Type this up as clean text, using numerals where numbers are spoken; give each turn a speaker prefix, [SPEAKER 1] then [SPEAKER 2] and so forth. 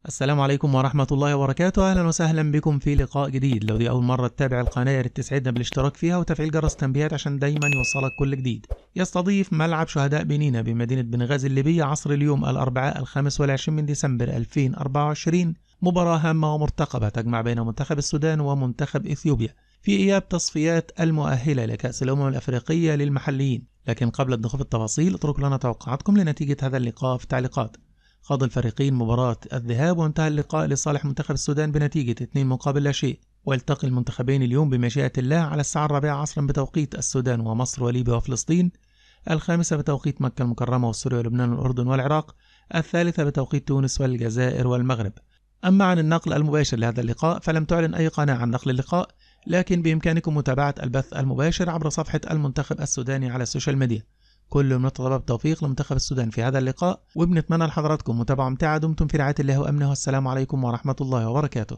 [SPEAKER 1] السلام عليكم ورحمة الله وبركاته. أهلا وسهلا بكم في لقاء جديد. لو دي أول مرة تتابع القناة يا ريت تسعدنا بالاشتراك فيها وتفعيل جرس التنبيهات عشان دايما يوصلك كل جديد. يستضيف ملعب شهداء بنينا بمدينة بنغازي الليبية عصر اليوم الأربعاء 25 ديسمبر 2024 مباراة هامة ومرتقبة تجمع بين منتخب السودان ومنتخب إثيوبيا في إياب تصفيات المؤهلة لكأس الأمم الأفريقية للمحليين. لكن قبل الدخول في التفاصيل اتركوا لنا توقعاتكم لنتيجة هذا اللقاء في التعليقات. خاض الفريقين مباراة الذهاب وانتهى اللقاء لصالح منتخب السودان بنتيجة 2-لا شيء، ويلتقي المنتخبين اليوم بمشيئة الله على الساعة 4 عصرا بتوقيت السودان ومصر وليبيا وفلسطين، 5 بتوقيت مكة المكرمة وسوريا ولبنان والأردن والعراق، 3 بتوقيت تونس والجزائر والمغرب. أما عن النقل المباشر لهذا اللقاء فلم تعلن أي قناة عن نقل اللقاء، لكن بإمكانكم متابعة البث المباشر عبر صفحة المنتخب السوداني على السوشيال ميديا. كل نتطلب بالتوفيق لمنتخب السودان في هذا اللقاء، وبنتمنى لحضراتكم متابعة ممتعة. دمتم في رعاية الله وأمنه، والسلام عليكم ورحمة الله وبركاته.